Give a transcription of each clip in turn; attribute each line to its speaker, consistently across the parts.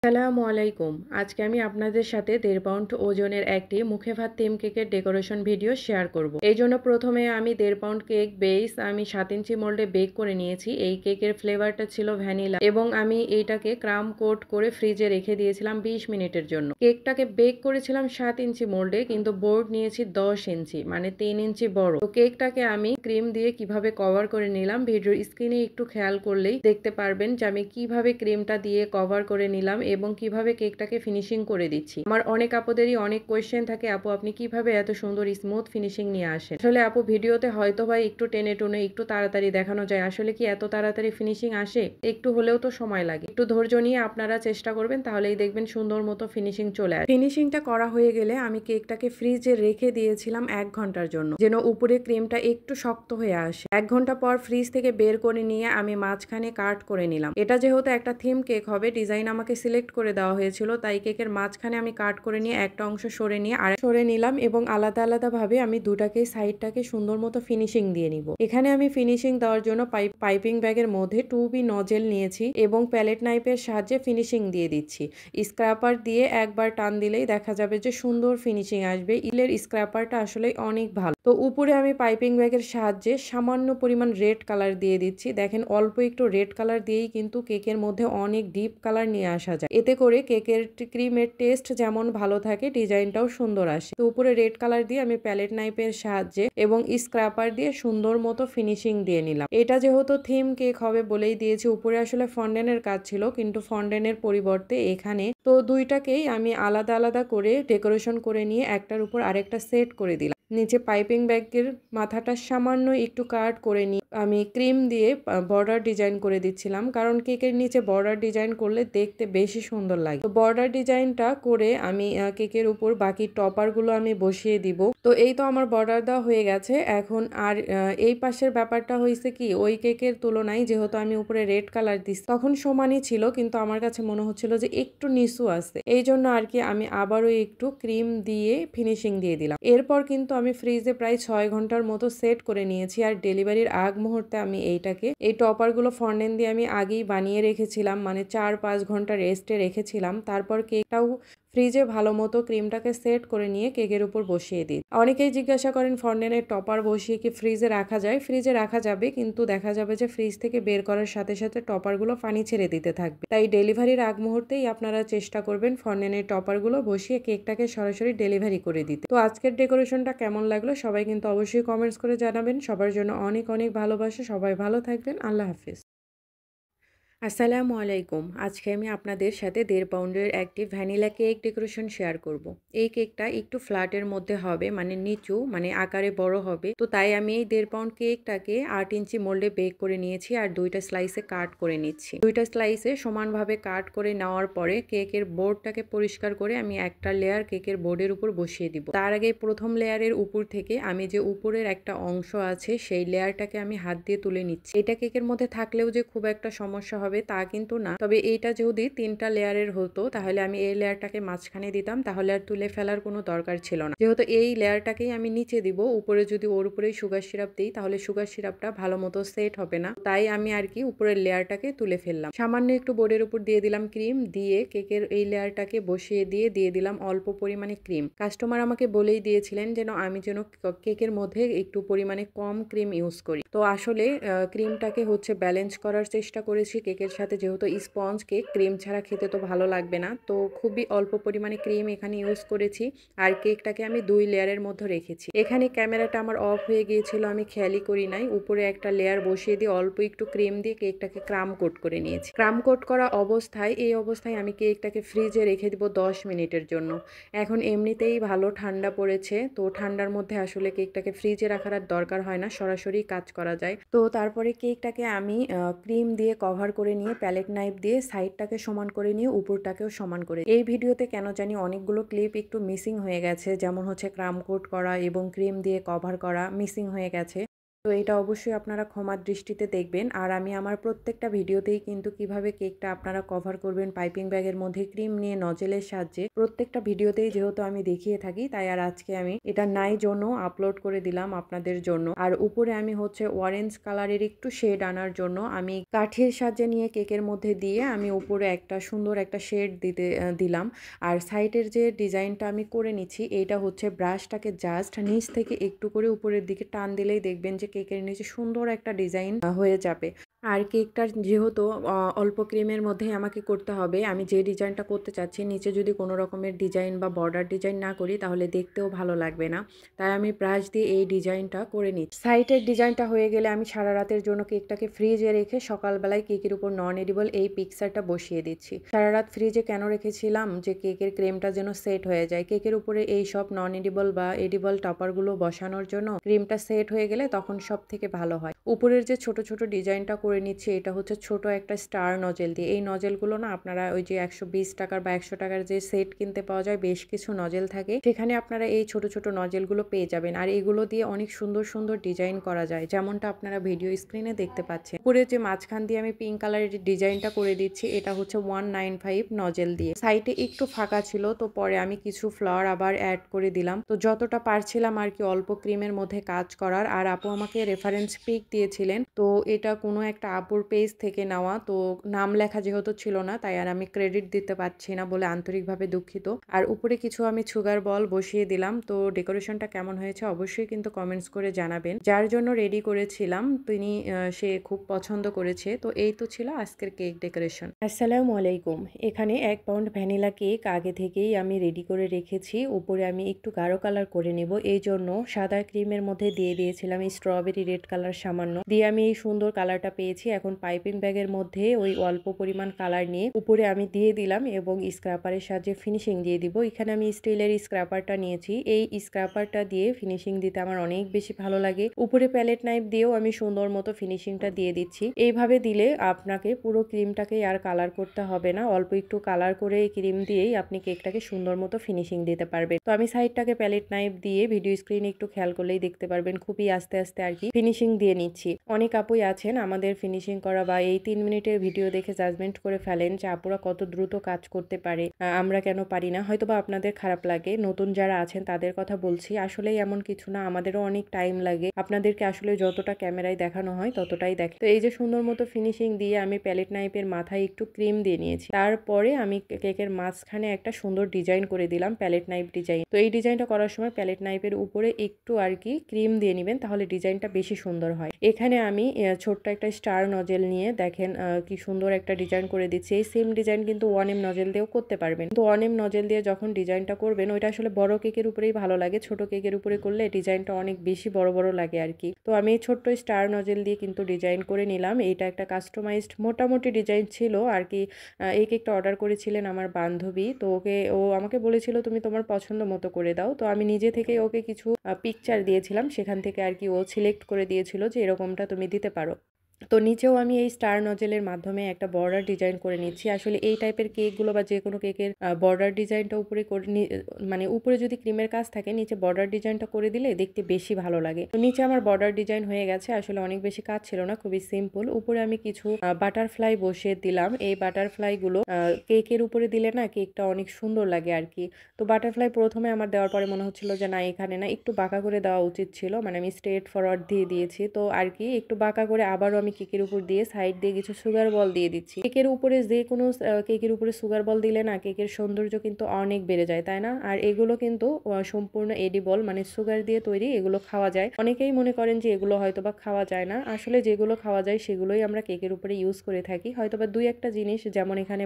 Speaker 1: আসসালামু আলাইকুম। আজকে আমি আপনাদের সাথে 1.5 পাউন্ড ওজনের একটি মুখে ভাত থিম কেকের ডেকোরেশন ভিডিও শেয়ার করব। এই জন্য প্রথমে আমি 1.5 পাউন্ড কেক বেস আমি 7 ইঞ্চি মোল্ডে বেক করে নিয়েছি। এই কেকের ফ্লেভারটা ছিল ভ্যানিলা এবং আমি এইটাকে ক্রাম কোট করে ফ্রিজে রেখে দিয়েছিলাম 20 মিনিটের জন্য। কেকটাকে বেক করেছিলাম 7 ইঞ্চি মোল্ডে, কিন্তু বোর্ড নিয়েছি 10 ইঞ্চি মানে 3 ইঞ্চি বড়। তো কেকটাকে আমি ক্রিম দিয়ে কিভাবে কভার করে নিলাম ভিডিওর স্ক্রিনে একটু খেয়াল করলেই দেখতে পারবেন যে আমি কিভাবে ক্রিমটা দিয়ে কভার করে নিলাম এবং কিভাবে কেকটাকে ফিনিশিং করে দিচ্ছি। আমার অনেক আপুদেরই অনেক কোয়েশ্চেন থাকে, আপু আপনি কিভাবে এত সুন্দর স্মুথ ফিনিশিং নিয়ে আসেন। আসলে আপু ভিডিওতে হয়তো বা একটু টেনে টুনে একটু তাড়াতাড়ি দেখানো যায়, আসলে কি এত তাড়াতাড়ি ফিনিশিং আসে? একটু হলেও তো সময় লাগে। একটু ধৈর্য নিয়ে আপনারা চেষ্টা করবেন, তাহলেই দেখবেন সুন্দর মতো ফিনিশিং চলে আসে। ফিনিশিংটা করা হয়ে গেলে আমি কেকটাকে ফ্রিজে রেখে দিয়েছিলাম 1 ঘন্টার জন্য, যেন উপরে ক্রিমটা একটু শক্ত হয়ে আসে। 1 ঘন্টা পর ফ্রিজ থেকে বের করে নিয়ে আমি মাঝখানে কাট করে নিলাম। এটা যেহেতু একটা থিম কেক হবে, ডিজাইন আমাকে সিলেক্ট করে দেওয়া হয়েছিল, তাই কেকের মাঝখানে আমি কাট করে নিয়ে একটা অংশ সরে নিয়ে আর সরে নিলাম এবং আলাদা আলাদা ভাবে আমি দুটাকে সাইডটাকে সুন্দর মতো ফিনিশিং দিয়ে নিব। এখানে আমি ফিনিশিং দেওয়ার জন্য পাইপিং ব্যাগের মধ্যে 2B নজেল নিয়েছি এবং প্যালেট নাইফের সাহায্যে ফিনিশিং দিয়ে দিচ্ছি। স্ক্র্যাপার দিয়ে একবার টান দিলেই দেখা যাবে যে সুন্দর ফিনিশিং আসবে। ইলের স্ক্র্যাপারটা আসলে অনেক ভালো। তো উপরে আমি পাইপিং ব্যাগের সাহায্যে সামান্য পরিমাণ রেড কালার দিয়ে দিচ্ছি। দেখেন অল্প একটু রেড কালার দিয়েই কিন্তু কেকের মধ্যে অনেক ডিপ কালার নিয়ে আসা যায়। এতে করে কেকের ক্রিমের টেস্ট যেমন ভালো থাকে, ডিজাইনটাও সুন্দর আসে। তো উপরে রেড কালার দিয়ে আমি প্যালেট নাইফের সাহায্যে এবং স্ক্র্যাপার দিয়ে সুন্দর মতো ফিনিশিং দিয়ে নিলাম। এটা যেহেতু থিম কেক হবে বলেই দিয়েছি, উপরে আসলে ফন্ডেনের কাজ ছিল, কিন্তু ফন্ডেনের পরিবর্তে এখানে তো দুইটাকেই আমি আলাদা আলাদা করে ডেকোরেশন করে নিয়ে একটার উপর আরেকটা সেট করে দিলাম। নিচে পাইপিং ব্যাগের মাথাটা সামান্য একটু কাট করে নিয়ে আমি ক্রিম দিয়ে বর্ডার ডিজাইন করে দিচ্ছিলাম, কারণ কেকের নিচে বর্ডার ডিজাইন করলে দেখতে বেশি সুন্দর লাগে। তো বর্ডার ডিজাইনটা করে আমি কেকের উপর বাকি টপারগুলো আমি বসিয়ে দিব। তো এই তো আমার বর্ডার দেওয়া হয়ে গেছে। এখন আর এই পাশের ব্যাপারটা হয়েছে কি, ওই কেকের তুলনায় যেহেতু আমি উপরে রেড কালার দিচ্ছি তখন সমানই ছিল, কিন্তু আমার কাছে মনে হচ্ছিল যে একটু নিচু আছে, এই জন্য আর কি আমি আবারও একটু ক্রিম দিয়ে ফিনিশিং দিয়ে দিলাম। এরপর কিন্তু আমি ফ্রিজে প্রায় 6 ঘন্টার মতো সেট করে নিয়েছি, আর ডেলিভারির আগ মুহূর্তে আমি এই টপারগুলো ফন্ডেন্ট দিয়ে আমি আগেই বানিয়ে রেখেছিলাম, মানে 4-5 ঘন্টা রেস্টে রেখেছিলাম। তারপর কেকটাও ফ্রিজে ভালো মতো ক্রিমটাকে সেট করে নিয়ে কেকের উপর বসিয়ে দিই। অনেকেই জিজ্ঞাসা করেন ফন্ডেন্টের টপার বসিয়ে কি ফ্রিজে রাখা যায়? ফ্রিজে রাখা যাবে, কিন্তু দেখা যাবে যে ফ্রিজ থেকে বের করার সাথে সাথে টপারগুলো পানি ছেড়ে দিতে থাকবে। তাই ডেলিভারির আগ মুহূর্তেই আপনারা চেষ্টা করবেন ফন্ডেন্টের টপারগুলো বসিয়ে কেকটাকে সরাসরি ডেলিভারি করে দিতে। তো আজকের ডেকোরেশনটা কেমন লাগলো সবাই কিন্তু অবশ্যই কমেন্টস করে জানাবেন। সবার জন্য অনেক অনেক ভালোবাসা। সবাই ভালো থাকবেন। আল্লাহ হাফিজ। আসসালামু আলাইকুম। আজকে আমি আপনাদের সাথে 1.5 পাউন্ডের একটি ভ্যানিলা কেক ডেকোরেশন শেয়ার করব। এই কেকটা একটু ফ্ল্যাটের মধ্যে হবে, মানে নিচু, মানে আকারে বড় হবে। তো তাই আমি এই 1.5 পাউন্ড কেকটাকে 8 ইঞ্চি মোল্ডে বেক করে নিয়েছি আর দুইটা স্লাইসে কাট করে নিচ্ছি। দুইটা স্লাইসে সমানভাবে কাট করে নেওয়ার পরে কেকের বোর্ডটাকে পরিষ্কার করে আমি একটা লেয়ার কেকের বোর্ডের উপর বসিয়ে দিব। তার আগে প্রথম লেয়ারের উপর থেকে আমি যে উপরের একটা অংশ আছে সেই লেয়ারটাকে আমি হাত দিয়ে তুলে নিচ্ছি। এটা কেকের মধ্যে থাকলেও যে খুব একটা সমস্যা হবে তা কিন্তু না, তবে এইটা যদি 3টা লেয়ারের হতো তাহলে আমি এই লেয়ারটাকে মাঝখানে দিতাম, তাহলে আর তুলে ফেলার কোনো দরকার ছিল না। যেহেতু এই লেয়ারটাকেই আমি নিচে দিব, উপরে যদি ওর উপরেই সুগার সিরাপ দিই তাহলে সুগার সিরাপটা ভালো মতো সেট হবে না, তাই আমি আর কি উপরের লেয়ারটাকে তুলে ফেললাম। সামান্য একটু বোর্ডের উপর দিয়ে দিলাম ক্রিম, দিয়ে কেকের এই লেয়ারটাকে বসিয়ে দিয়ে দিলাম অল্প পরিমাণে ক্রিম। কাস্টমার আমাকে বলেই দিয়েছিলেন যেন আমি যেন কেকের মধ্যে একটু পরিমাণে কম ক্রিম ইউজ করি। তো আসলে ক্রিমটাকে হচ্ছে ব্যালেন্স করার চেষ্টা করেছি কেকের সাথে, যেহেতু স্পঞ্জ কেক ক্রিম ছাড়া খেতে তো ভালো লাগবে না। তো খুবই অল্প পরিমাণে ক্রিম এখানে ইউজ করেছি আর কেকটাকে আমি 2 লেয়ারের মধ্যে রেখেছি। এখানে ক্যামেরাটা আমার অফ হয়ে গিয়েছিল, আমি খেয়ালই করি নাই। উপরে একটা লেয়ার বসিয়ে দিয়ে অল্প একটু ক্রিম দিয়ে কেকটাকে ক্রাম কোট করে নিয়েছি। ক্রাম কোট করা অবস্থায় এই অবস্থায় আমি কেকটাকে ফ্রিজে রেখে দিব 10 মিনিটের জন্য। এখন এমনিতেই ভালো ঠান্ডা পড়েছে, তো ঠান্ডার মধ্যে আসলে কেকটাকে ফ্রিজে রাখার আর দরকার হয় না, সরাসরি কাজ করা যায়। তো তারপরে কেকটাকে আমি ক্রিম দিয়ে কভার করে নিয়ে প্যালেট নাইফ দিয়ে সাইডটাকে সমান করে নিয়ে উপরটাকেও সমান করে। এই ভিডিওতে কেন জানি অনেকগুলো ক্লিপ একটু মিসিং হয়ে গেছে, যেমন হচ্ছে ক্রাম কোট করা এবং ক্রিম দিয়ে কভার করা মিসিং হয়ে গেছে। তো এটা অবশ্যই আপনারা ক্ষমার দৃষ্টিতে দেখবেন। আর আমি আমার প্রত্যেকটা ভিডিওতেই কিন্তু কিভাবে কেকটা আপনারা কভার করবেন পাইপিং ব্যাগের মধ্যে ক্রিম নিয়ে নজেলের সাহায্যে প্রত্যেকটা ভিডিওতেই যেহেতু আমি দেখিয়ে থাকি, তাই আর আজকে আমি এটা নাই জন্য আপলোড করে দিলাম আপনাদের জন্য। আর উপরে আমি হচ্ছে অরেঞ্জ কালারের একটু শেড আনার জন্য আমি কাঠির সাহায্যে নিয়ে কেকের মধ্যে দিয়ে আমি উপরে একটা সুন্দর একটা শেড দিলাম। আর সাইডের যে ডিজাইনটা আমি করে নিচ্ছি, এটা হচ্ছে ব্রাশটাকে জাস্ট নিচ থেকে একটু করে উপরের দিকে টান দিলেই দেখবেন যে কেকের নিচে সুন্দর একটা ডিজাইন হয়ে যাবে। আর কেকটা যেহেতু অল্প ক্রিমের মধ্যেই আমাকে করতে হবে, আমি যে ডিজাইনটা করতে চাচ্ছি নিচে যদি কোনো রকমের ডিজাইন বা বর্ডার ডিজাইন না করি তাহলে দেখতেও ভালো লাগবে না। তাই আমি ব্রাশ দিয়ে এই ডিজাইনটা করে নিচ্ছি। সাইডের ডিজাইনটা হয়ে গেলে আমি সারা রাতের জন্য কেকটাকে ফ্রিজে রেখে সকালবেলায় কেকের উপর নন এডিবল এই পিকচারটা বসিয়ে দিচ্ছি। সারা রাত ফ্রিজে কেন রেখেছিলাম, যে কেকের ক্রিমটা যেন সেট হয়ে যায়। কেকের উপরে এই সব নন এডিবল বা এডিবল টপারগুলো বসানোর জন্য ক্রিমটা সেট হয়ে গেলে তখন সব থেকে ভালো হয়। উপরের যে ছোট ছোট ডিজাইনটা করে নিচ্ছি, এটা হচ্ছে ছোট একটা স্টার নজেল দিয়ে। এই নজেলগুলো না আপনারা ওই যে 120 টাকার বা 100 টাকার যে সেট কিনতে পাওয়া যায়, বেশ কিছু নজেল থাকে, সেখানে আপনারা এই ছোট ছোট নজেলগুলো পেয়ে যাবেন। আর এগুলো দিয়ে অনেক সুন্দর সুন্দর ডিজাইন করা যায়, যেমনটা আপনারা ভিডিও স্ক্রিনে দেখতে পাচ্ছেন। উপরে যে মাঝখান দিয়ে আমি পিঙ্ক কালারের ডিজাইনটা করে দিচ্ছি, এটা হচ্ছে 195 নজেল দিয়ে। সাইডে একটু ফাঁকা ছিল, তো পরে আমি কিছু ফ্লাওয়ার আবার অ্যাড করে দিলাম। তো যতটা পারছিলাম আর কি অল্প ক্রিমের মধ্যে কাজ করার। আর আপু আমাকে রেফারেন্স পিক দিয়েছিলেন, তো এটা কোনো একটা আপুর পেজ থেকে নেওয়া, তো নাম লেখা যেহেতু ছিল না তাই আর আমি ক্রেডিট দিতে পারছি না বলে আন্তরিকভাবে দুঃখিত। আর উপরে কিছু আমি সুগার বল বসিয়ে দিলাম। তো ডেকোরেশনটা কেমন হয়েছে অবশ্যই কিন্তু কমেন্টস করে জানাবেন। যার জন্য রেডি করেছিলাম তিনি সে খুব পছন্দ করেছে। তো এই তো ছিল আজকের কেক ডেকোরেশন। আসসালামু আলাইকুম। এখানে 1 পাউন্ড ভ্যানিলা কেক আগে থেকেই আমি রেডি করে রেখেছি। উপরে আমি একটু গাঢ় কালার করে নেব, এই জন্য সাদা ক্রিমের মধ্যে দিয়ে দিয়েছিলাম স্ট্রবেরি রেড কালার সামান্য দিয়ে আমি এই সুন্দর কালারটা পেয়েছি। এখন পাইপিং ব্যাগের মধ্যে ওই অল্প পরিমাণ কালার নিয়ে উপরে আমি দিয়ে দিলাম এবং স্ক্র্যাপারের সাহায্যে ফিনিশিং দিয়ে দিব। এখানে আমি স্টিলের স্ক্র্যাপারটা নিয়েছি। এই স্ক্র্যাপারটা দিয়ে ফিনিশিং দিতে আমার অনেক বেশি ভালো লাগে। উপরে প্যালেট নাইফ দিয়েও আমি সুন্দর মতো ফিনিশিংটা দিয়ে দিচ্ছি। এইভাবে দিলে আপনাকে পুরো ক্রিমটাকে আর কালার করতে হবে না, অল্প একটু কালার করে এই ক্রিম দিয়েই আপনি কেকটাকে সুন্দর মতো ফিনিশিং দিতে পারবেন। তো আমি সাইডটাকে প্যালেট নাইফ দিয়ে ভিডিও স্ক্রিনে একটু খেয়াল করলেই দেখতে পারবেন খুবই আস্তে আস্তে আর কি ফিনিশিং দিয়ে নিচ্ছি। অনেক আপুই আছেন আমাদের ফিনিশিং করা বা এই 3 মিনিটের ভিডিও দেখে জাজমেন্ট করে ফেলেন যে আপুরা কত দ্রুত কাজ করতে পারে, আমরা কেন পারি না। হয়তোবা আপনাদের খারাপ লাগে, নতুন যারা আছেন তাদের কথা বলছি। আসলেই এমন কিছু না, আমাদেরও অনেক টাইম লাগে। আপনাদেরকে আসলে যতটা ক্যামেরায় দেখানো হয় ততটাই দেখে। তো এই যে সুন্দর মতো ফিনিশিং দিয়ে আমি প্যালেট নাইফের মাথায় একটু ক্রিম দিয়ে নিয়েছি। তারপরে আমি কেকের মাঝখানে একটা সুন্দর ডিজাইন করে দিলাম, প্যালেট নাইফ ডিজাইন। তো এই ডিজাইনটা করার সময় প্যালেট নাইফের উপরে একটু আর কি ক্রিম দিয়ে নেবেন, তাহলে ডিজাইনটা বেশি সুন্দর হয়। এখানে আমি ছোট্ট একটা স্টার নজেল নিয়ে দেখেন কি সুন্দর একটা ডিজাইন করে দিচ্ছি। এই সেম ডিজাইন কিন্তু 1M নজেল দিয়েও করতে পারবেন। তো 1M নজেল দিয়ে যখন ডিজাইনটা করবেন, ওইটা আসলে বড় কেকের উপরেই ভালো লাগে, ছোট কেকের উপরে করলে ডিজাইনটা অনেক বেশি বড় বড় লাগে আর কি। তো আমি ছোট্ট স্টার নজেল দিয়ে কিন্তু ডিজাইন করে নিলাম। এটা একটা কাস্টমাইজড মোটামুটি ডিজাইন ছিল আর কি। এই কেকটা অর্ডার করেছিলেন আমার বান্ধবী, তো ও আমাকে বলেছিল তুমি তোমার পছন্দ মতো করে দাও। তো আমি নিজে থেকে ওকে কিছু পিকচার দিয়েছিলাম, সেখান থেকে আর কি ও সিলেক্ট করে দিয়েছিল যে এরকমটা তুমি দিতে পারো। তো নিচেও আমি এই স্টার নজেলের মাধ্যমে একটা বর্ডার ডিজাইন করে নিচ্ছি। আসলে এই টাইপের কেকগুলো বা যে কোনো কেকের বর্ডার ডিজাইনটা উপরে করে মানে উপরে যদি ক্রিমের কাজ থাকে, নিচে বর্ডার ডিজাইনটা করে দিলে দেখতে বেশি ভালো লাগে। তো নিচে আমার বর্ডার ডিজাইন হয়ে গেছে, আসলে অনেক বেশি কাজ ছিল না, খুবই সিম্পল। উপরে আমি কিছু বাটারফ্লাই বসিয়ে দিলাম। এই বাটারফ্লাইগুলো কেকের উপরে দিলে না কেকটা অনেক সুন্দর লাগে আর কি। তো বাটারফ্লাই প্রথমে আমার দেওয়ার পরে মনে হচ্ছিল যে না, এখানে না একটু বাঁকা করে দেওয়া উচিত ছিল, মানে আমি স্ট্রেট ফরওয়ার্ড দিয়ে দিয়েছি। তো আর কি একটু বাঁকা করে আবারও আমি কেকের উপর দিয়ে সাইড দিয়ে কিছু সুগার বল দিয়ে দিচ্ছি। কেকের উপরে যে কোনো কেকের উপরে সুগার বল দিলে না কেকের সৌন্দর্য কিন্তু অনেক বেড়ে যায়, তাই না? আর এগুলো কিন্তু সম্পূর্ণ এডিবল, মানে সুগার দিয়ে তৈরি, এগুলো খাওয়া যায়। অনেকেই মনে করেন যে এগুলো হয়তোবা খাওয়া যায় না, আসলে যেগুলো খাওয়া যায় সেগুলোই আমরা কেকের উপরে ইউজ করে থাকি। হয়তোবা দুই একটা জিনিস, যেমন এখানে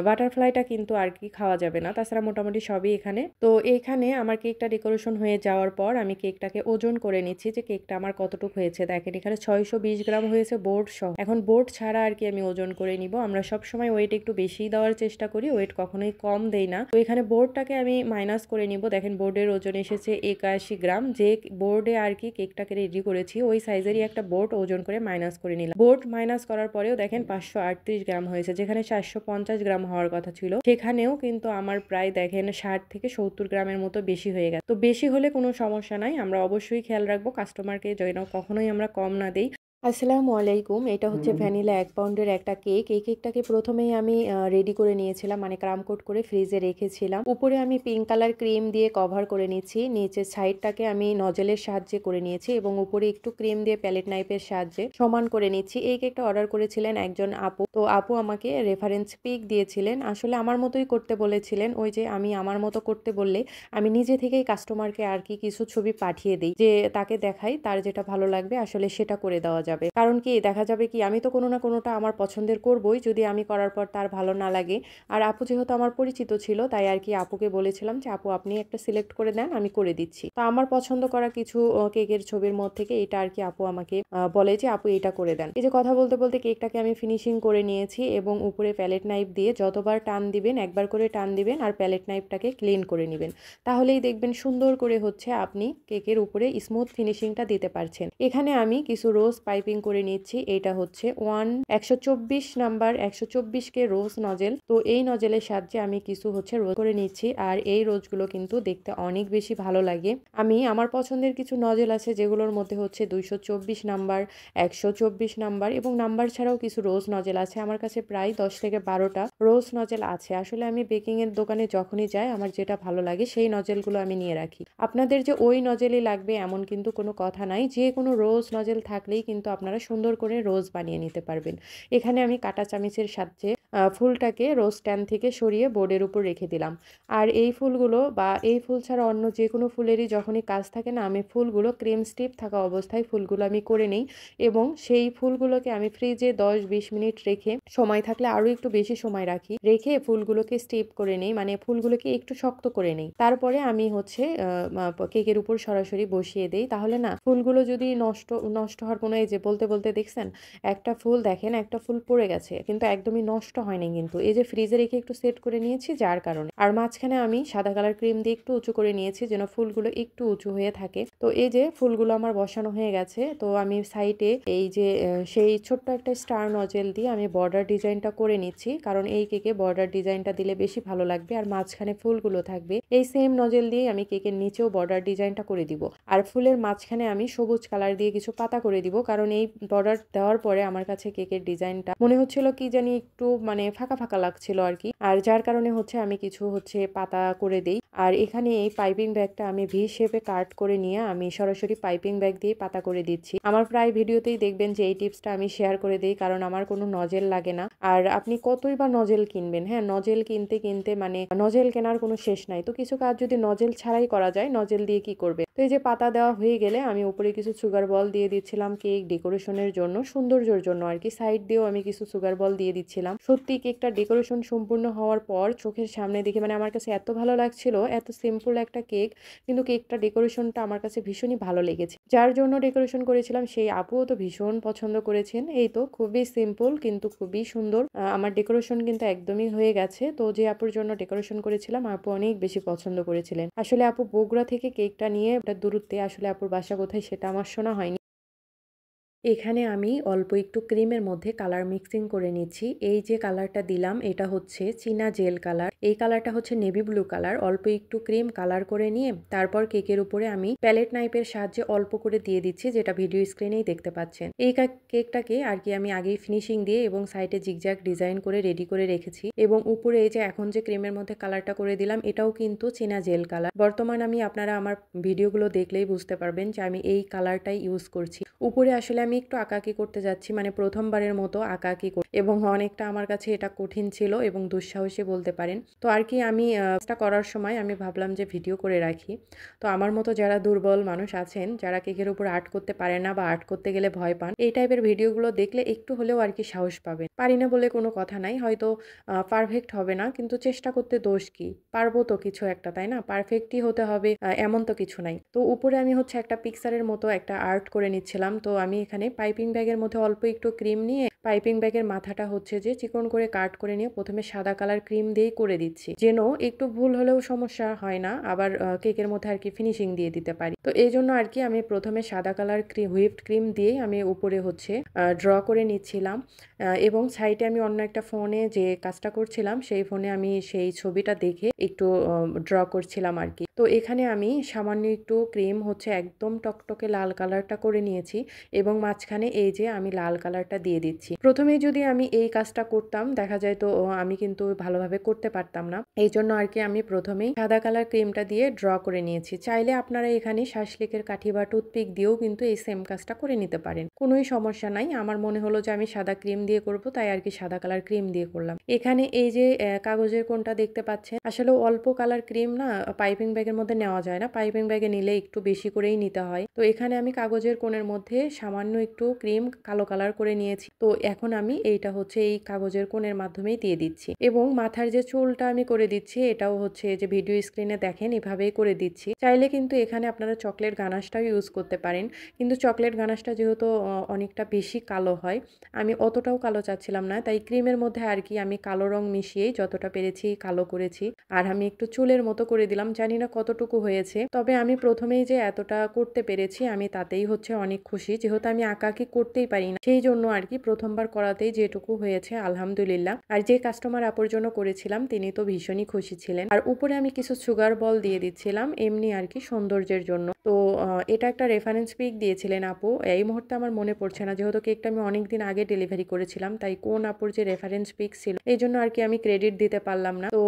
Speaker 1: বাটারফ্লাইটা কিন্তু আর কি খাওয়া যাবে না, তাছাড়া মোটামুটি সবই এখানে। তো এইখানে আমার কেকটা ডেকোরেশন হয়ে যাওয়ার পর আমি কেকটাকে ওজন করে নিচ্ছি যে কেকটা আমার কতটুকু হয়েছে। দেখেন এখানে 620 গ্রাম হয়েছে বোর্ড সহ। এখন বোর্ড ছাড়া আর কি আমি ওজন করে নিব। আমরা সবসময় ওয়েট একটু বেশি দেওয়ার চেষ্টা করি, ওয়েট কখনোই কম দেই না। তো এখানে বোর্ডটাকে আমি মাইনাস করে নিব। দেখেন বোর্ডের ওজন এসেছে 81 গ্রাম। যে বোর্ডে আর কি কেকটাকে রেডি করেছি ওই সাইজেরই একটা বোর্ড ওজন করে মাইনাস করে নিলাম। বোর্ড মাইনাস করার পরেও দেখেন 538 গ্রাম হয়েছে, যেখানে 450 গ্রাম হওয়ার কথা ছিল সেখানেও কিন্তু আমার প্রায় দেখেন 60 থেকে 70 গ্রামের মতো বেশি হয়ে গেছে। তো বেশি হলে কোনো সমস্যা নাই, আমরা অবশ্যই খেয়াল রাখবো কাস্টমারকে যেন কখনোই আমরা কম না দেই। আসসালামু আলাইকুম। এটা হচ্ছে ভ্যানিলা 1 পাউন্ডের একটা কেক। এই কেকটাকে প্রথমেই আমি রেডি করে নিয়েছিলাম, মানে ক্রাম কোট করে ফ্রিজে রেখেছিলাম। উপরে আমি পিঙ্ক কালার ক্রিম দিয়ে কভার করে নিচ্ছি। নিচের সাইডটাকে আমি নজেলের সাহায্যে করে নিয়েছি এবং উপরে একটু ক্রিম দিয়ে প্যালেট নাইফের সাহায্যে সমান করে নিচ্ছি। এই কেকটা অর্ডার করেছিলেন একজন আপু। তো আপু আমাকে রেফারেন্স পিক দিয়েছিলেন। আসলে আমার মতোই করতে বলেছিলেন। ওই যে আমি আমার মতো করতে বললে আমি নিজে থেকেই কাস্টমারকে আর কি কিছু ছবি পাঠিয়ে দিই, যে তাকে দেখাই তার যেটা ভালো লাগবে আসলে সেটা করে দেওয়া যাবে। কারণ কি দেখা যাবে কি আমি তো কোনো না কোনোটা আমার পছন্দের করবই, যদি আমি করার পর তার ভালো না লাগে। আর আপু যেহেতু আমার পরিচিত ছিল তাই আর কি আপুকে বলেছিলাম যে আপু আপনি একটা সিলেক্ট করে দেন, আমি করে দিচ্ছি। তো আমার পছন্দ করা কিছু কেকের ছবির মধ্যে থেকে এটা আর কি আপু আমাকে বলে যে আপু এটা করে দেন। এই যে কথা বলতে বলতে কেকটাকে আমি ফিনিশিং করে নিয়েছি এবং উপরে প্যালেট নাইফ দিয়ে যতবার টান দিবেন একবার করে টান দিবেন আর প্যালেট নাইফটাকে ক্লিন করে নেবেন, তাহলেই দেখবেন সুন্দর করে হচ্ছে আপনি কেকের উপরে স্মুথ ফিনিশিংটা দিতে পারছেন। এখানে আমি কিছু রোজ পাইপিং করে নিচ্ছি। এটা হচ্ছে 124 নাম্বার 124 কে রোজ নজেল। তো এই নজেলের সাহায্যে আমি কিছু হচ্ছে রোজ করে নিচ্ছি আর এই রোজগুলো কিন্তু দেখতে অনেক বেশি ভালো লাগে। আমি আমার পছন্দের কিছু নজেল আছে যেগুলোর মধ্যে হচ্ছে 224 নাম্বার, 124 নাম্বার এবং নাম্বার ছাড়াও কিছু রোজ নজেল আছে। আমার কাছে প্রায় 10 থেকে 12টা রোজ নজেল আছে। আসলে আমি বেকিং এর দোকানে যখনই যাই আমার যেটা ভালো লাগে সেই নজেলগুলো আমি নিয়ে রাখি। আপনাদের যে ওই নজেলই লাগবে এমন কিন্তু কোনো কথা নাই, যে কোনো রোজ নজেল থাকলেই কিন্তু আপনারা সুন্দর করে রোজ বানিয়ে নিতে পারবেন। এখানে আমি কাঁটা চামিচের সাহায্যে ফুলটাকে রোজ স্ট্যান্ড থেকে সরিয়ে বোর্ডের উপর রেখে দিলাম। আর এই ফুলগুলো বা এই ফুল ছাড়া অন্য যে কোনো ফুলেরই যখনই কাজ থাকে না, আমি ফুলগুলো ক্রিম স্টিপ থাকা অবস্থায় ফুলগুলো আমি করে নেই এবং সেই ফুলগুলোকে আমি ফ্রিজে 10-20 মিনিট রেখে, সময় থাকলে আরও একটু বেশি সময় রাখি, রেখে ফুলগুলোকে স্টিপ করে নেই, মানে ফুলগুলোকে একটু শক্ত করে নেই। তারপরে আমি হচ্ছে কেকের উপর সরাসরি বসিয়ে দেই। তাহলে না ফুলগুলো যদি নষ্ট হওয়ার কোনো, এই যে বলতে বলতে দেখছেন একটা ফুল, দেখেন একটা ফুল পড়ে গেছে কিন্তু একদমই নষ্ট হয়নি, কিন্তু এই যে ফ্রিজে রেখে একটু সেট করে নিয়েছি যার কারণে। আর মাঝখানে আমি সাদা কালার ক্রিম দিয়ে একটু উঁচু করে নিয়েছি যেন ফুলগুলো একটু উঁচু হয়ে থাকে। তো এই যে ফুলগুলো আমার বসানো হয়ে গেছে। তো আমি সাইডে এই যে সেই ছোট্ট একটা স্টার নজেল দিয়ে আমি বর্ডার ডিজাইনটা করে নিচ্ছি, কারণ এই কেকে বর্ডার ডিজাইনটা দিলে বেশি ভালো লাগবে আর মাঝখানে ফুলগুলো থাকবে। এই সেম নজেল দিয়ে আমি কেকের নিচেও বর্ডার ডিজাইনটা করে দিব আর ফুলের মাঝখানে আমি সবুজ কালার দিয়ে কিছু পাতা করে দিব, কারণ এই বর্ডার দেওয়ার পরে আমার কাছে কেকের ডিজাইনটা মনে হচ্ছিল কি জানি একটু মানে ফাঁকা ফাঁকা লাগছিল আর কি, আর যার কারণে হচ্ছে আমি কিছু হচ্ছে পাতা করে দেই। আর এখানে এই পাইপিং ব্যাগটা আমি ভি শেপে কাট করে নিয়ে আমি সরাসরি পাইপিং ব্যাগ দিয়ে পাতা করে দিচ্ছি। আমার প্রায় ভিডিওতেই দেখবেন যে এই টিপসটা আমি শেয়ার করে দিই, কারণ আমার কোনো নজেল লাগে না। আর আপনি কতই বা নজেল কিনবেন, হ্যাঁ নজেল কিনতে কিনতে মানে নজেল কেনার কোনো শেষ নাই। তো কিছু কাজ যদি নজেল ছাড়াই করা যায় নজেল দিয়ে কি করবে। তো এই যে পাতা দেওয়া হয়ে গেলে আমি উপরে কিছু সুগার বল দিয়ে দিচ্ছিলাম কেক ডেকোরেশনের জন্য, সৌন্দর্যের জন্য আর কি। সাইড দিয়েও আমি কিছু সুগার বল দিয়ে দিচ্ছিলাম। সত্যি কেকটা ডেকোরেশন সম্পূর্ণ হওয়ার পর চোখের সামনে দেখে মানে আমার কাছে এত ভালো লাগছিল, এত সিম্পল একটা কেক কিন্তু কেকটা ডেকোরেশনটা আমার কাছে ভীষণই ভালো লেগেছে। যার জন্য ডেকোরেশন করেছিলাম সেই আপুও তো ভীষণ পছন্দ করেছেন। এই তো খুবই সিম্পল কিন্তু খুবই সুন্দর। আমার ডেকোরেশন কিন্তু একদমই হয়ে গেছে। তো যে আপুর জন্য ডেকোরেশন করেছিলাম আপু অনেক বেশি পছন্দ করেছিলেন। আসলে আপু বগুড়া থেকে কেকটা নিয়ে দূরত্বে, আসলে আপুর বাসা কোথায় সেটা আমার শোনা হয়নি। এখানে আমি অল্প একটু ক্রিমের মধ্যে কালার মিক্সিং করে নিচ্ছি। এই যে কালারটা দিলাম এটা হচ্ছে চীনা জেল কালার। এই কালারটা হচ্ছে নেভি ব্লু কালার। অল্প একটু ক্রিম কালার করে নিয়ে তারপর কেকের উপরে আমি প্যালেট নাইফের সাহায্যে অল্প করে দিয়ে দিচ্ছি, যেটা ভিডিও স্ক্রিনেই দেখতে পাচ্ছেন। এই কেকটাকে আর কি আমি আগেই ফিনিশিং দিয়ে এবং সাইডে জিগজ্যাগ ডিজাইন করে রেডি করে রেখেছি এবং উপরে এই যে এখন যে ক্রিমের মধ্যে কালারটা করে দিলাম এটাও কিন্তু চীনা জেল কালার। বর্তমান আমি আপনারা আমার ভিডিওগুলো দেখলেই বুঝতে পারবেন যে আমি এই কালারটাই ইউজ করছি। উপরে আসলে আমি একটু আঁকাআঁকি করতে যাচ্ছি, মানে প্রথমবারের মতো আঁকাআঁকি এবং অনেকটা আমার কাছে এটা কঠিন ছিল এবং দুঃসাহসী বলতে পারেন। তো আর কি আমি এটা করার সময় আমি ভাবলাম যে ভিডিও করে রাখি। তো আমার মতো যারা দুর্বল মানুষ আছেন, যারা কেকের উপর আর্ট করতে পারে না বা আর্ট করতে গেলে ভয় পান, এই টাইপের ভিডিওগুলো দেখলে একটু হলেও আর কি সাহস পাবেন। পারি না বলে কোনো কথা নাই, হয়তো পারফেক্ট হবে না কিন্তু চেষ্টা করতে দোষ কি, পারবো তো কিছু একটা, তাই না? পারফেক্টই হতে হবে এমন তো কিছু নাই। তো উপরে আমি হচ্ছে একটা পিকচারের মতো একটা আর্ট করে নিচ্ছিলাম। তো আমি এখানে পাইপিং ব্যাগের মধ্যে অল্প একটু ক্রিম নিয়ে পাইপিং ব্যাগের মাথাটা হচ্ছে যে চিকন করে কাট করে নিয়ে প্রথমে সাদা কালার ক্রিম দিয়েই করে দিচ্ছি, যেন একটু ভুল হলেও সমস্যা হয় না, আবার কেকের মধ্যে আর কি ফিনিশিং দিয়ে দিতে পারি। তো এই জন্য আর কি আমি প্রথমে সাদা কালার হুইপড ক্রিম দিয়েই আমি উপরে হচ্ছে ড্র করে নিচ্ছিলাম, এবং সাইডে আমি অন্য একটা ফোনে যে কাজটা করছিলাম সেই ফোনে আমি সেই ছবিটা দেখে একটু ড্র করছিলাম আর কি। তো এখানে আমি সামান্য একটু ক্রিম হচ্ছে একদম টকটকে লাল কালারটা করে নিয়েছি এবং মাঝখানে এই যে আমি লাল কালারটা দিয়ে দিচ্ছি। প্রথমেই যদি আমি এই কাজটা করতাম দেখা যায় তো আমি কিন্তু ভালোভাবে করতে পারতাম না, এই জন্য আর কি আমি প্রথমেই সাদা কালার ক্রিমটা দিয়ে ড্র করে নিয়েছি। চাইলে আপনারা এখানে শাসলিকের কাঠি বা টুথপিক দিয়েও কিন্তু এই সেম কাজটা করে নিতে পারেন, কোনোই সমস্যা নাই। আমার মনে হলো যে আমি সাদা ক্রিম দিয়ে করব, তাই আর কি সাদা কালার ক্রিম দিয়ে করলাম। এখানে এই যে কাগজের কোনটা দেখতে পাচ্ছেন, আসলে অল্প কালার ক্রিম না পাইপিং ব্যাগের মধ্যে নেওয়া যায় না, পাইপিং ব্যাগে নিলে একটু বেশি করেই নিতে হয়। তো এখানে আমি কাগজের কোণের মধ্যে সামান্য একটু ক্রিম কালো কালার করে নিয়েছি। তো এখন আমি এইটা হচ্ছে এই কাগজের কোণের মাধ্যমেই দিয়ে দিচ্ছি এবং মাথার যে চুলটা আমি করে দিচ্ছি এটাও হচ্ছে যে ভিডিও স্ক্রিনে দেখেন এভাবেই করে দিচ্ছি। চাইলে কিন্তু এখানে আপনারা চকলেট গানাশটাও ইউজ করতে পারেন, কিন্তু চকলেট গানাশটা যেহেতু অনেকটা বেশি কালো হয়, আমি অতটাও কালো চাচ্ছিলাম না, তাই ক্রিমের মধ্যে আর কি আমি কালো রং মিশিয়েই যতটা পেরেছি কালো করেছি। আর আমি একটু চুলের মতো করে দিলাম, জানি না কতটুকু হয়েছে, তবে আমি প্রথমেই যে এতটা করতে পেরেছি আমি তাতেই হচ্ছে অনেক খুশি, যেহেতু আমি আঁকাআঁকি করতেই পারি না সেই জন্য আর কি প্রথমবার করাতেই যেটুকু হয়েছে আলহামদুলিল্লাহ। আর যে কাস্টমার আপুর জন্য করেছিলাম তিনি তো ভীষণই খুশি ছিলেন। আর উপরে আমি কিছু সুগার বল দিয়ে দিচ্ছিলাম এমনি আর কি সৌন্দর্যের জন্য। তো এটা একটা রেফারেন্স পিক দিয়েছিলেন আপু, এই মুহূর্তে আমার মনে পড়ছে না, যেহেতু কেকটা আমি অনেকদিন আগে ডেলিভারি করেছিলাম, তাই কোন আপুর যে রেফারেন্স পিক ছিল এই জন্য আর কি আমি ক্রেডিট দিতে পারলাম না। তো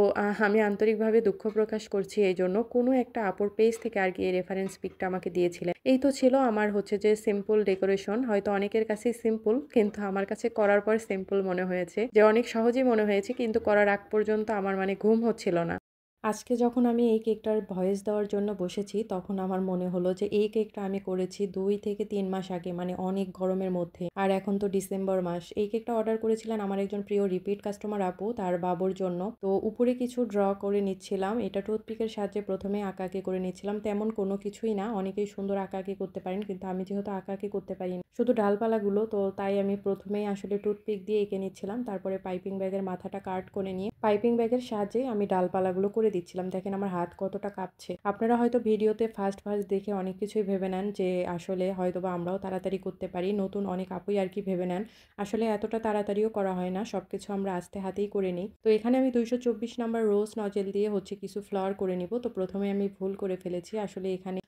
Speaker 1: আমি আন্তরিকভাবে দুঃখ প্রকাশ করছি, এই জন্য কোনো একটা আপুর পেজ থেকে আর কি এই রেফারেন্স পিকটা আমাকে দিয়েছিলেন। এই তো ছিল আমার হচ্ছে যে সিম্পল ডেকোরেশন, হয়তো অনেকের কাছেই সিম্পল, কিন্তু আমার কাছে করার পর সিম্পল মনে হয়েছে, যে অনেক সহজেই মনে হয়েছে, কিন্তু করার আগ পর্যন্ত আমার মানে ঘুম হচ্ছিল না। আজকে যখন আমি এই কেকটার ভয়েস দেওয়ার জন্য বসেছি তখন আমার মনে হলো যে এই কেকটা আমি করেছি 2 থেকে 3 মাস আগে, মানে অনেক গরমের মধ্যে, আর এখন তো ডিসেম্বর মাস। এই কেকটা অর্ডার করেছিলেন আমার একজন প্রিয় রিপিট কাস্টমার আপু তার বাবুর জন্য। তো উপরে কিছু ড্র করে নিচ্ছিলাম, এটা টুথপিকের সাহায্যে প্রথমে আঁকাআঁকি করে নিচ্ছিলাম, তেমন কোনো কিছুই না, অনেকেই সুন্দর আঁকাআঁকি করতে পারেন, কিন্তু আমি যেহেতু আঁকাআঁকি করতে পারি না শুধু ডালপালাগুলো, তো তাই আমি প্রথমেই আসলে টুথপিক দিয়ে এঁকে নিচ্ছিলাম, তারপরে পাইপিং ব্যাগের মাথাটা কাট করে নিয়ে পাইপিং ব্যাগের সাহায্যে আমি ডালপালাগুলো করে দিচ্ছিলাম। দেখেন আমার হাত কতটা কাঁপছে। আপনারা হয়তো ভিডিওতে ফার্স্ট দেখে অনেক কিছুই ভেবে নেন যে আসলে হয়তোবা আমরাও তাড়াতাড়ি করতে পারি, নতুন অনেক আপুই আর কি ভেবে নেন, আসলে এতটা তাড়াতাড়িও করা হয় না, সবকিছু আমরা আস্তে হাতেই করে নিই। তো এখানে আমি 224 নাম্বার রোজ নজেল দিয়ে হচ্ছে কিছু ফ্লাওয়ার করে নিব। তো প্রথমে আমি ভুল করে ফেলেছি, আসলে এখানে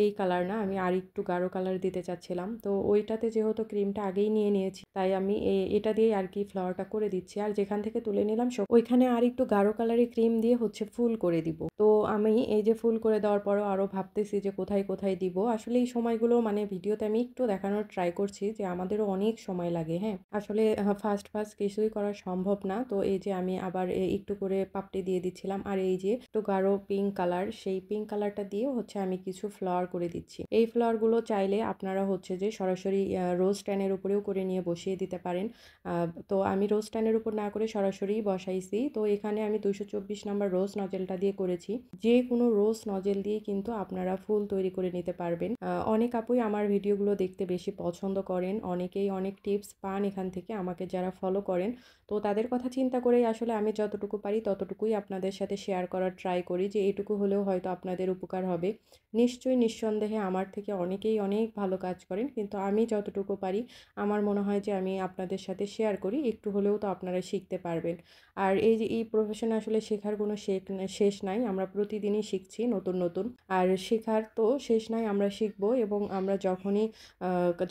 Speaker 1: এই কালার না, আমি আর একটু গাঢ় কালার দিতে চাচ্ছিলাম। তো ওইটাতে যেহেতু ক্রিমটা আগেই নিয়ে নিয়েছি তাই আমি এটা দিয়েই আর কি ফ্লাওয়ারটা করে দিচ্ছি, আর যেখান থেকে তুলে নিলাম ওইখানে আর একটু গাঢ় কালারের ক্রিম দিয়ে হচ্ছে ফুল করে দিব। তো আমি এই যে ফুল করে দেওয়ার পরও আরও ভাবতেছি যে কোথায় কোথায় দিব, আসলে এই সময়গুলো মানে ভিডিওতে আমি একটু দেখানোর ট্রাই করছি যে আমাদেরও অনেক সময় লাগে, হ্যাঁ আসলে ফার্স্ট কিছুই করা সম্ভব না। তো এই যে আমি আবার একটু করে পাপড়ি দিয়ে দিচ্ছিলাম, আর এই যে একটু গাঢ় পিঙ্ক কালার, সেই পিঙ্ক কালারটা দিয়েও হচ্ছে আমি কিছু ফ্লাওয়ার করে দিচ্ছি। এই ফ্লাওয়ারগুলো চাইলে আপনারা হচ্ছে যে সরাসরি রোজ স্ট্যান্ডের উপরেও করে নিয়ে বসিয়ে দিতে পারেন। তো আমি রোজ স্ট্যান্ডের উপর না করে সরাসরি বসাইছি। তো এখানে আমি 224 নাম্বার রোজ নজেলটা দিয়ে করেছি। যে কোনো রোজ নজেল দিয়ে কিন্তু আপনারা ফুল তৈরি করে নিতে পারবেন। অনেক আপুই আমার ভিডিওগুলো দেখতে বেশি পছন্দ করেন, অনেকেই অনেক টিপস পান এখান থেকে আমাকে যারা ফলো করেন। তো তাদের কথা চিন্তা করেই আসলে আমি যতটুকু পারি ততটুকুই আপনাদের সাথে শেয়ার করার ট্রাই করি, যে এটুকু হলেও হয়তো আপনাদের উপকার হবে। নিশ্চয়ই নিঃসন্দেহে আমার থেকে অনেকেই অনেক ভালো কাজ করেন, কিন্তু আমি যতটুকু পারি আমার মনে হয় যে আমি আপনাদের সাথে শেয়ার করি, একটু হলেও তো আপনারা শিখতে পারবেন। আর এই যে এই প্রফেশনে আসলে শেখার কোনো শেষ নাই, আমরা প্রতিদিনই শিখছি নতুন নতুন, আর শেখার তো শেষ নাই, আমরা শিখবো এবং আমরা যখনই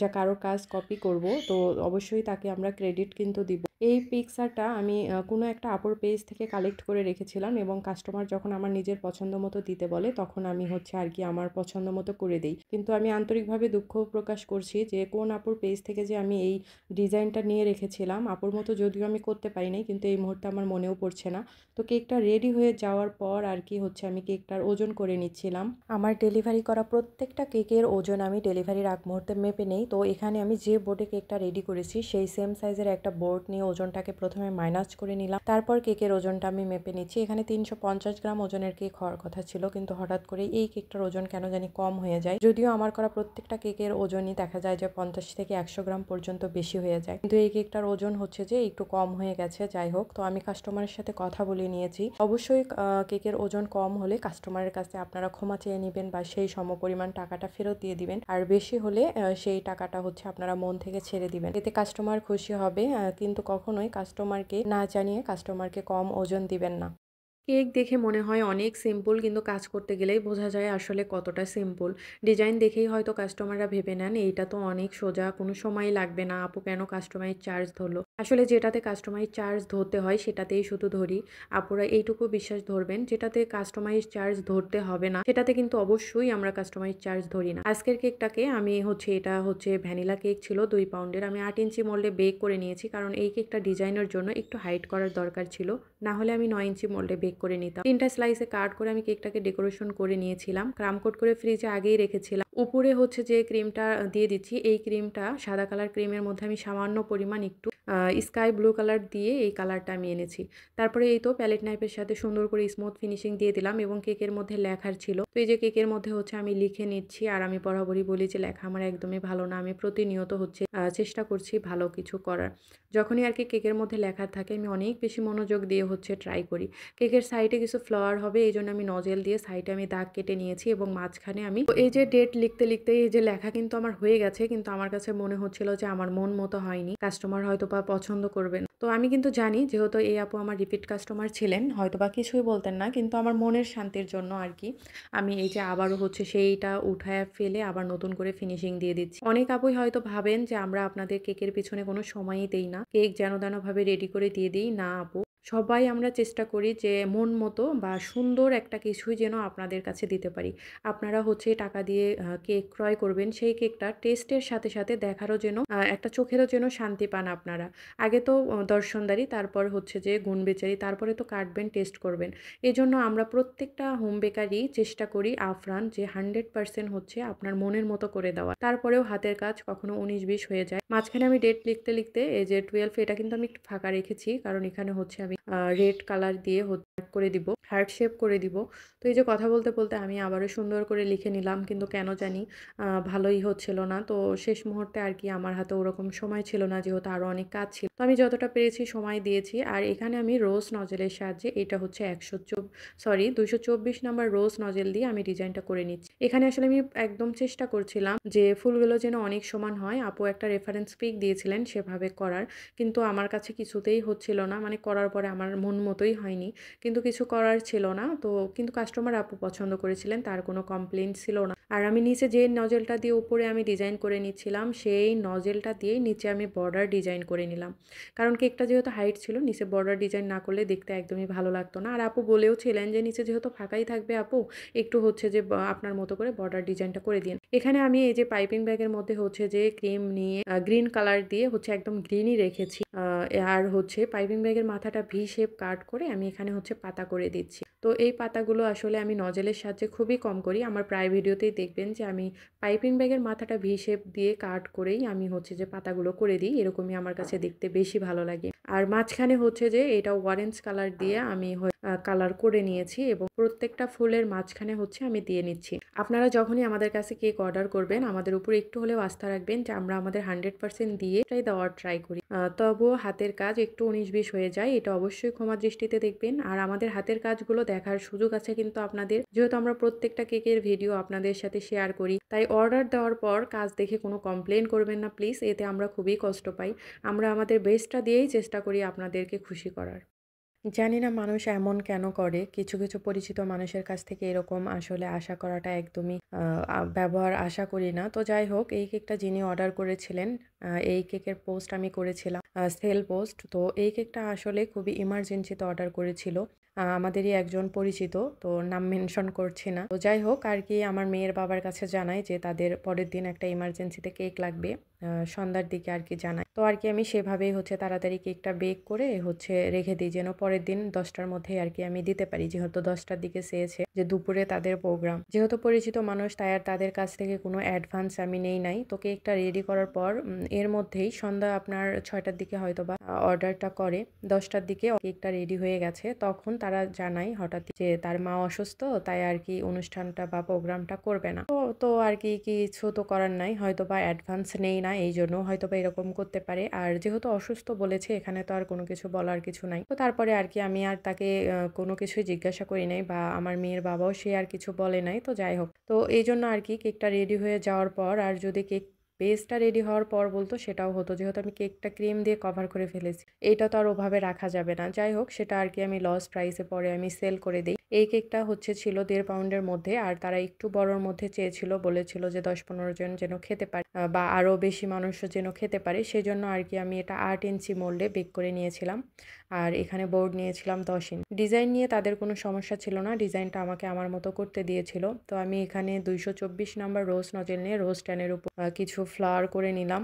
Speaker 1: যা কারো কাজ কপি করব তো অবশ্যই তাকে আমরা ক্রেডিট কিন্তু দিব। এই পিকচারটা আমি কোনো একটা আপুর পেজ থেকে কালেক্ট করে রেখেছিলাম এবং কাস্টমার যখন আমার নিজের পছন্দ মতো দিতে বলে তখন আমি হচ্ছে আর কি আমার পছন্দ মতো করে দিই। কিন্তু আমি আন্তরিকভাবে দুঃখ প্রকাশ করছি যে কোন আপুর পেজ থেকে যে আমি এই ডিজাইনটা নিয়ে রেখেছিলাম, আপুর মতো যদিও আমি করতে পারি নাই, কিন্তু এই মুহূর্তে আমার মনেও পড়ছে না। তো কেকটা রেডি হয়ে যাওয়ার পর আর কি হচ্ছে আমি কেকটার ওজন করে নিচ্ছিলাম। আমার ডেলিভারি করা প্রত্যেকটা কেকের ওজন আমি ডেলিভারির আগ মুহূর্তে মেপে নেই। তো এখানে আমি যে বোর্ডে কেকটা রেডি করেছি সেই সেম সাইজের একটা বোর্ড নিয়ে ওজনটাকে প্রথমে মাইনাস করে নিলাম। তারপর কেকের ওজনটা আমি মেপে নিচ্ছি। এখানে 350 গ্রাম ওজনের কেক হওয়ার কথা ছিল, কিন্তু হঠাৎ করে এই কেকটার ওজন কেন জানি কম হয়ে যায়। যদিও আমার করা প্রত্যেকটা কেকের ওজনই দেখা যায় যে 50 থেকে 100 গ্রাম পর্যন্ত বেশি হয়ে যায়, কিন্তু এই কেকটার ওজন হচ্ছে যে একটু কম হয়ে গেছে। যাই হোক, তো আমি কাস্টমারের সাথে কথা বলে নিয়েছি। অবশ্যই কেকের ওজন কম হলে কাস্টমারের কাছে আপনারা ক্ষমা চেয়ে নেবেন বা সেই সমপরিমাণ টাকাটা ফেরত দিয়ে দিবেন। আর বেশি হলে সেই টাকাটা হচ্ছে আপনারা মন থেকে ছেড়ে দিবেন, এতে কাস্টমার খুশি হবে। কিন্তু কখনোই কাস্টমারকে না জানিয়ে কাস্টমারকে কম ওজন দিবেন না। কেক দেখে মনে হয় অনেক সিম্পল, কিন্তু কাজ করতে গেলেই বোঝা যায় আসলে কতটা সিম্পল। ডিজাইন দেখেই হয়তো কাস্টমাররা ভেবে নেন এইটা তো অনেক সোজা, কোনো সময়ই লাগবে না, আপু কেন কাস্টমাইজ চার্জ ধরলো। আসলে যেটাতে কাস্টমাইজ চার্জ ধরতে হয় সেটাতেই শুধু ধরি। আপুরা এইটুকু বিশ্বাস ধরবেন, যেটাতে কাস্টমাইজ চার্জ ধরতে হবে না সেটাতে কিন্তু অবশ্যই আমরা কাস্টমাইজ চার্জ ধরি না। আজকের কেকটাকে আমি এটা হচ্ছে ভ্যানিলা কেক ছিল 2 পাউন্ডের। আমি 8 ইঞ্চি মোল্ডে বেক করে নিয়েছি, কারণ এই কেকটা ডিজাইনের জন্য একটু হাইট করার দরকার ছিল, না হলে আমি 9 ইঞ্চি মোল্ডে বেক করে নিতাম। 3টা স্লাইসে কাট করে আমি কেকটাকে ডেকোরেশন করে নিয়েছিলাম। ক্রাম কোট করে ফ্রিজে আগেই রেখেছিলাম। উপরে হচ্ছে যে ক্রিমটা দিয়ে দিচ্ছি, এই ক্রিমটা সাদা কালার ক্রিমের মধ্যে আমি সামান্য পরিমাণ একটু স্কাই ব্লু কালার দিয়ে এই কালারটা আমি এনেছি। তারপরে এই তো প্যালেট নাইফের সাথে সুন্দর করে স্মুথ ফিনিশিং দিয়ে দিলাম, এবং কেকের মধ্যে লেখার ছিল, তো এই যে কেকের মধ্যে হচ্ছে আমি লিখে নিচ্ছি। আর আমি বরাবরই বলি যে লেখা আমার একদমই ভালো না, আমি প্রতিনিয়ত হচ্ছে চেষ্টা করছি ভালো কিছু করার। যখনই আর কি কেকের মধ্যে লেখা থাকে আমি অনেক বেশি মনোযোগ দিয়ে হচ্ছে ট্রাই করি। কেকের সাইডে কিছু ফ্লাওয়ার হবে এই জন্য আমি নজেল দিয়ে সাইডে আমি দাগ কেটে নিয়েছি, এবং মাঝখানে আমি এই যে ডেট লিখতে লিখতে এই যে লেখা কিন্তু আমার হয়ে গেছে, কিন্তু আমার কাছে মনে হচ্ছিল যে আমার মন মতো হয়নি, কাস্টমার হয়তো বা পছন্দ করবেন। তো আমি কিন্তু জানি যেহেতু এই আপু আমার রিপিট কাস্টমার ছিলেন, হয়তো বা কিছুই বলতেন না, কিন্তু আমার মনের শান্তির জন্য আর কি আমি এই যে আবারও হচ্ছে সেইটা উঠায় ফেলে আবার নতুন করে ফিনিশিং দিয়ে দিচ্ছি। অনেক আপুই হয়তো ভাবেন যে আমরা আপনাদের কেকের পিছনে কোনো সময়ই দেই না, কেক যেন তেন ভাবে রেডি করে দিয়ে দিই। না আপু, সবাই আমরা চেষ্টা করি যে মন মতো বা সুন্দর একটা কিছুই যেন আপনাদের কাছে দিতে পারি। আপনারা হচ্ছে টাকা দিয়ে কেক ক্রয় করবেন, সেই কেকটা টেস্টের সাথে সাথে দেখারও যেন একটা চোখেরও যেন শান্তি পান আপনারা। আগে তো দর্শনদারি, তারপর হচ্ছে যে গুণবেচারি, তারপরে তো কাটবেন, টেস্ট করবেন। এজন্য আমরা প্রত্যেকটা হোম বেকারই চেষ্টা করি আফরান যে 100% হচ্ছে আপনার মনের মতো করে দেওয়া। তারপরেও হাতের কাজ কখনো 19-20 হয়ে যায়। মাঝখানে আমি ডেট লিখতে লিখতে এই যে 12 এটা কিন্তু আমি একটু ফাঁকা রেখেছি, কারণ এখানে হচ্ছে আমি রেড কালার দিয়ে করে দিব, হার্ট শেপ করে দিব। তো এই যে কথা বলতে বলতে আমি আবারও সুন্দর করে লিখে নিলাম, কিন্তু কেন জানি ভালোই হচ্ছিল না। তো শেষ মুহূর্তে আর কি আমার হাতে ওরকম সময় ছিল না, যেহেতু আরও অনেক কাজ ছিল, তো আমি যতটা পেরেছি সময় দিয়েছি। আর এখানে আমি রোজ নজেলের সাহায্যে, এটা হচ্ছে 224 নাম্বার রোজ নজেল দিয়ে আমি ডিজাইনটা করে নিচ্ছি। এখানে আসলে আমি একদম চেষ্টা করছিলাম যে ফুলগুলো যেন অনেক সমান হয়। আপু একটা রেফারেন্স পিক দিয়েছিলেন সেভাবে করার, কিন্তু আমার কাছে কিছুতেই হচ্ছিল না, মানে করার পরে আমার মন মতোই হয়নি, কিন্তু কিছু করার ছিল না। তো কিন্তু কাস্টমার আপু পছন্দ করেছিলেন, তার কোনো কমপ্লেইন ছিল না। আর আমি নিচে যে নজেলটা দিয়ে উপরে আমি ডিজাইন করে নিচ্ছিলাম, সেই নজেলটা দিয়েই নিচে আমি বর্ডার ডিজাইন করে নিলাম, কারণ কেকটা যেহেতু হাইট ছিল, নিচে বর্ডার ডিজাইন না করলে দেখতে একদমই ভালো লাগতো না। আর আপু বলেও ছিলেন যে নিচে যেহেতু ফাঁকাই থাকবে আপু, একটু হচ্ছে যে আপনার মতো করে বর্ডার ডিজাইনটা করে দিন। এখানে আমি এই যে পাইপিং ব্যাগের মধ্যে হচ্ছে যে ক্রিম নিয়ে গ্রিন কালার দিয়ে হচ্ছে একদম গ্রিনই রেখেছি। আর হচ্ছে পাইপিং ব্যাগের মাথাটা ভি শেপ কাট করে আমি এখানে হচ্ছে পাতা করে দিচ্ছি। তো এই পাতাগুলো আসলে আমি নজেলের সাহায্যে খুবই কম করি। আমার প্রায় ভিডিওতেই দেখবেন যে আমি পাইপিং ব্যাগের মাথাটা ভি শেপ দিয়ে কাট করেই আমি হচ্ছে যে পাতাগুলো করে দিই। এরকমই আমার কাছে দেখতে বেশি ভালো লাগে। আর মাঝখানে হচ্ছে যে এটা অরেঞ্জ কালার দিয়ে আমি কালার করে নিয়েছি, এবং প্রত্যেকটা ফুলের মাঝখানে হচ্ছে আমি দিয়ে নিচ্ছি। আপনারা যখনই আমাদের কাছে কেক অর্ডার করবেন, আমাদের উপর একটু হলেও আস্থা রাখবেন যে আমরা আমাদের 100% দিয়ে এটাই দেওয়ার ট্রাই করি। তবুও হাতের কাজ একটু 19-20 হয়ে যায়, এটা অবশ্যই ক্ষমা দৃষ্টিতে দেখবেন। আর আমাদের হাতের কাজগুলো দেখার সুযোগ আছে কিন্তু আপনাদের, যেহেতু আমরা প্রত্যেকটা কেকের ভিডিও আপনাদের সাথে শেয়ার করি, তাই অর্ডার দেওয়ার পর কাজ দেখে কোনো কমপ্লেন করবেন না প্লিজ, এতে আমরা খুবই কষ্ট পাই। আমরা আমাদের বেস্টটা দিয়েই চেষ্টা করি আপনাদেরকে খুশি করার। জানি না মানুষ এমন কেন করে, কিছু কিছু পরিচিত মানুষের কাছ থেকে এরকম আসলে আশা করাটা একদমই ব্যবহার আশা করি না। তো যাই হোক, এই কেকটা যিনি অর্ডার করেছিলেন, এই কেকের পোস্ট আমি করেছিলাম সেল পোস্ট। তো এই কেকটা আসলে খুবই ইমার্জেন্সিতে অর্ডার করেছিল আমাদেরই একজন পরিচিত, তো নাম মেনশন করছি না। তো যাই হোক আর কি, আমার মেয়ের বাবার কাছে জানাই যে তাদের পরের দিন একটা ইমার্জেন্সিতে কেক লাগবে। সন্ধ্যার দিকে আর কি জানায়। তো আর কি আমি সেভাবেই হচ্ছে তাড়াতাড়ি কেকটা বেক করে হচ্ছে রেখে দিই যেন পরের দিন 10টার মধ্যেই আর কি আমি দিতে পারি। যেহেতু 10টার দিকে চেয়েছে যে দুপুরে তাদের প্রোগ্রাম। যেহেতু পরিচিত মানুষ তাই আর তাদের কাছ থেকে কোনো অ্যাডভান্স আমি নেই নাই। তো কেকটা রেডি করার পর এর মধ্যেই সন্ধ্যা আপনার 6টার দিকে হয়তোবা অর্ডারটা করে। 10টার দিকে কেকটা রেডি হয়ে গেছে। তখন তারা জানায় হঠাৎ যে তার মা অসুস্থ, তাই আর কি অনুষ্ঠানটা বা প্রোগ্রামটা করবে না। তো আর কি কিছু তো করার নাই। হয়তোবা অ্যাডভান্স নেই না, এইজন্য হয়তোবা এরকম করতে পারে। আর যেহেতু অসুস্থ বলেছে এখানে তো আর কোনো কিছু বলার কিছু নাই। তো তারপরে আর কি আমি আর তাকে কোনো কিছুই জিজ্ঞাসা করি নাই বা আমার মেয়ের বাবাও সে আর কিছু বলে নাই। তো যাই হোক। তো এইজন্য আর কি কেকটা রেডি হয়ে যাওয়ার পর আর যদি কেক বেসটা রেডি হওয়ার পর বলতো সেটাও হতো। যেহেতু আমি কেকটা ক্রিম দিয়ে কভার করে ফেলেছি। এইটা তো আর ওভাবে রাখা যাবে না। যাই হোক, সেটা আর কি আমি লস প্রাইসে পরে আমি সেল করে দেই। এই কেকটা হচ্ছে ছিল 1.5 পাউন্ডের মধ্যে, আর তারা একটু বড়র মধ্যে চেয়েছিল। বলেছিল যে 10-15 জন যেন খেতে পারে বা আরও বেশি মানুষও যেন খেতে পারে। সেজন্য আর কি আমি এটা 8 ইঞ্চি মোল্ডে বেক করে নিয়েছিলাম। আর এখানে বোর্ড নিয়েছিলাম 10 ইঞ্চি। ডিজাইন নিয়ে তাদের কোনো সমস্যা ছিল না। ডিজাইনটা আমাকে আমার মতো করতে দিয়েছিল। তো আমি এখানে 224 নাম্বার রোজ নজেল নিয়ে রোজ স্ট্যান্ডের উপর কিছু ফ্লাওয়ার করে নিলাম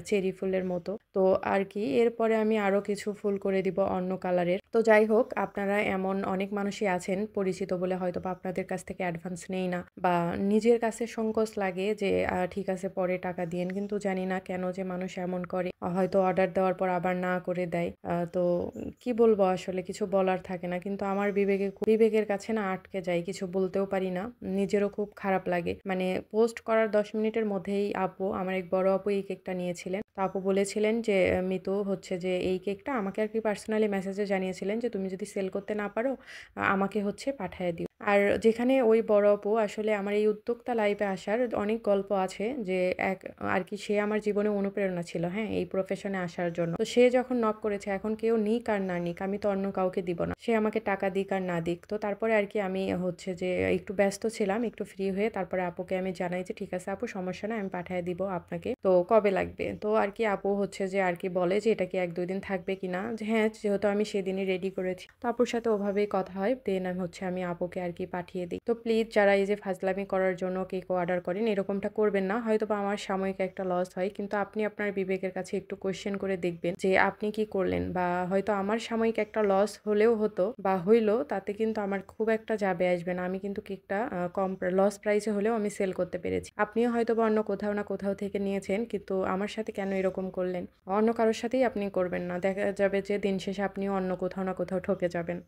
Speaker 1: চেরি ফুলের মতো। তো আর কি এরপরে আমি আরও কিছু ফুল করে দিব অন্য কালারের। তো যাই হোক, আপনারা এমন অনেক মানুষই আছেন পরিচিত বলে হয়তোবা আপনাদের কাছ থেকে অ্যাডভান্স নেই না বা নিজের কাছে সংকোচ লাগে যে ঠিক আছে পরে টাকা দিয়েন, কিন্তু জানি না কেন যে মানুষ এমন করে। হয়তো অর্ডার দেওয়ার পর আবার না করে দেয়। তো কি বলবো, আসলে কিছু বলার থাকে না। কিন্তু আমার বিবেকের কাছে না আটকে যায়, কিছু বলতেও পারি না। নিজেরও খুব খারাপ লাগে। মানে পোস্ট করার 10 মিনিটের মধ্যেই আমার এক বড় আপু এই কেকটা নিয়েছিলেন। তো আপু বলেছিলেন যে মিতু হচ্ছে যে এই কেকটা আমাকে আর কি পার্সোনালি মেসেজে জানিয়েছিলেন যে তুমি যদি সেল করতে না পারো আমাকে হচ্ছে পাঠায় দিও। আর যেখানে ওই বড় আপু আসলে আমার এই উদ্যোক্তা লাইফে আসার অনেক গল্প আছে যে আর কি সে আমার জীবনে অনুপ্রেরণা ছিল, হ্যাঁ, এই প্রফেশনে আসার জন্য। তো সে যখন নক করেছে, এখন কেউ নিক আর না নিক আমি তো অন্য কাউকে দিব না, সে আমাকে টাকা দিক আর না দিক। তো তারপরে আর কি আমি হচ্ছে যে একটু ব্যস্ত ছিলাম, একটু ফ্রি হয়ে তারপরে আপুকে আমি জানাই যে ঠিক আছে আপু, সমস্যা নাই, আমি পাঠিয়ে দিব আপনাকে, তো কবে লাগবে। তো আর কি আপু হচ্ছে যে আর কি বলে যে এটা কি 1-2 দিন থাকবে কিনা, যে হ্যাঁ, যেহেতু আমি সেদিনই রেডি করেছি। তো আপুর সাথে ওভাবেই কথা হয়, দেন আমি আপুকে আর কি পাঠিয়ে দিই। তো প্লিজ যারা এই যে ফাজলামি করার জন্য কেক অর্ডার করেন এরকমটা করবেন না। হয়তোবা আমার সাময়িক একটা লস হয়, কিন্তু আপনি আপনার বিবেকের কাছে একটু কোয়েশ্চেন করে দেখবেন যে আপনি কি করলেন। বা হয়তো আমার সাময়িক একটা লস হলেও হতো বা হইলো, তাতে কিন্তু আমার খুব একটা যাবে আসবে না। আমি কিন্তু কেকটা কম লস প্রাইসে হলেও আমি সেল করতে পেরেছি। আপনিও হয়তোবা অন্য কোথাও না কোথাও থেকে নিয়েছেন, কিন্তু আমার সাথে কেন এরকম করলেন? অন্য কারোর সাথেই আপনি করবেন না। দেখা যাবে যে দিন শেষে আপনিও অন্য কোথাও না কোথাও ঠকে যাবেন।